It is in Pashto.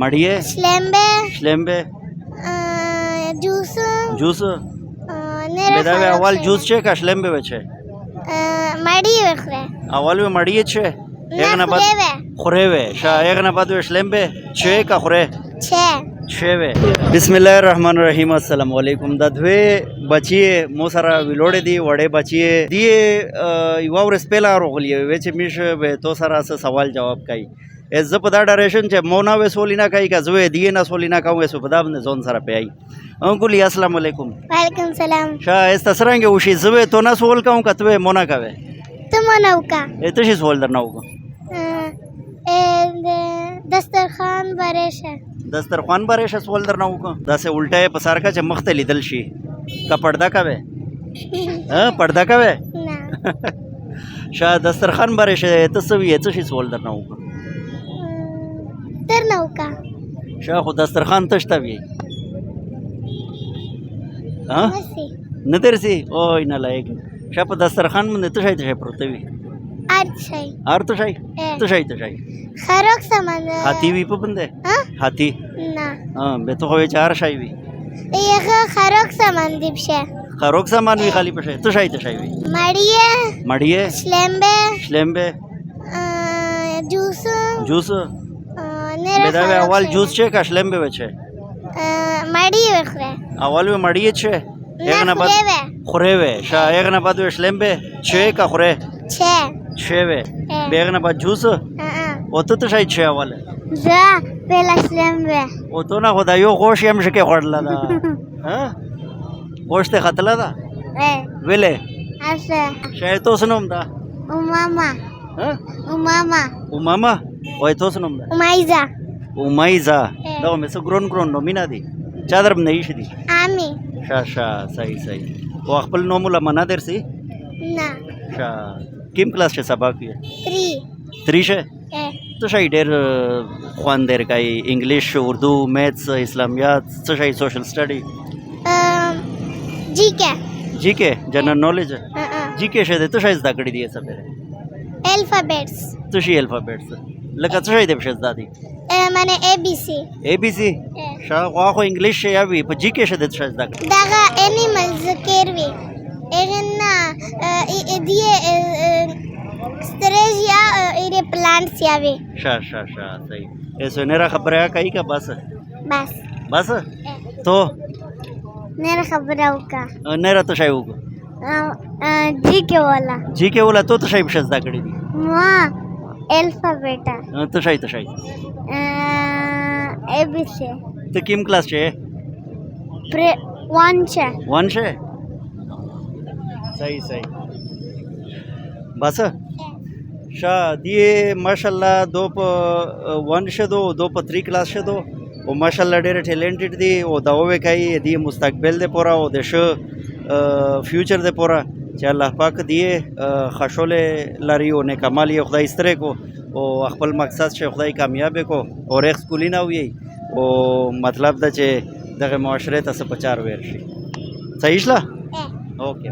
مړیه شلمبه شلمبه جوس جوس نره بداوی اول جوس چه که شلمبه بچه مړی وخره اول به مړیه چه نه خوره وی شا ایغنا بعد شلمبه چه که خوره چه شوی. بسم الله الرحمن الرحیم. السلام علیکم. د دوی بچی مو سره ویلوړې دی وړې بچی دی یو ورځ پهلا راغلی وی چې میش به تو سره سوال جواب کوي زه په دا ډایریکشن چې مو نه وسولینا کوي که زه دی نه سولینا کوم وسو په دا باندې ځون سره پیای انکل السلام علیکم. وعلیکم سلام. شا استسرنګ وشي زه تو نه سوال کوم کته مو نه کوي ته مو نه وکا ته شي سوال درنه وکم دسترخوان برشه دسترخوان برشه سوال درنه وکم دا سه الټه په سر کا چې مخ ته لیدل شي کا پرده کوي پرده کوي نه شا دسترخوان برشه ته سوي ته شي سوال درنه وکم درنه وکا شا خو دسترخوان تشته وي نه درسي او نه لایق شا په دسترخوان باندې ته شي پروت وي ارت شي ته شي خروک سامان کھاتی وی په بنده کھاتی نه به تو خو چار شي وي یغه خروک سامان دی بشه خروک سامان وی خالی پشه ته شي وي مړیه شلمبه جوس بداوی اول جوس چه که شلمبه بچه مړی وخره اول به مړیه چه ایغنا بعد خوره وی شا ایغنا بعد شلمبه چه که خوره چه وی بیغنا بعد جوس او ته شي چه اول زه پهلا شلمبه او تو نه خدای یو خوش هم شکه خړل دا ها خوش ته خطلا دا ویلې اسه شاید تو سنوم دا ماما ماما وای تو سنوم دا مایزا دا مې سو ګرون نومینا دي چا درم نه یې دي امي شا صحیح او خپل نوم له منا درسي نه شا کیم کلاس شه سبق یې 3 شه تو شاید ډېر خوان در کوي انګلیش اردو میتھس اسلامیات څه شي سوشل سټڈی جی کے جنرل نالج جی کے شه ته شاید زده کړی دی سبه الفابیټس تو شي الفابیټس لکه څه شي د بشه زده دي معنی اے بی سی شا خو انګلیش یا وی په جی کې شه د شاید زده دغه انیملز ذکر وی اغنا دی ستريجيا ايري پلانټس یاوي شا صحیح ایسو نه خبره کوي کا بس تو نه خبره وکا نه راته شای وکا جی کې ولا تو ته شای بشه زده کړی دي ما الفابیټا ته شای اے بی سی ته کیم کلاس شه 1 شه صحیح بس شا دیه ماشاءالله دو په 1 شدو دو په 3 کلاس شدو او ماشاءالله ډېر ټیلنټډ دي او دا وې کوي دی مستقبل دې پورا او د شو فیوچر دې پورا چې الله پاک دی خښولې لري او نه کمال یې خدای ستره کو او خپل مقصد شه خدای کامیاب کو او رخ سکولی نه وي او مطلب دا چې دغه معاشره ته څه پچار ور شي صحیح شلا اوکے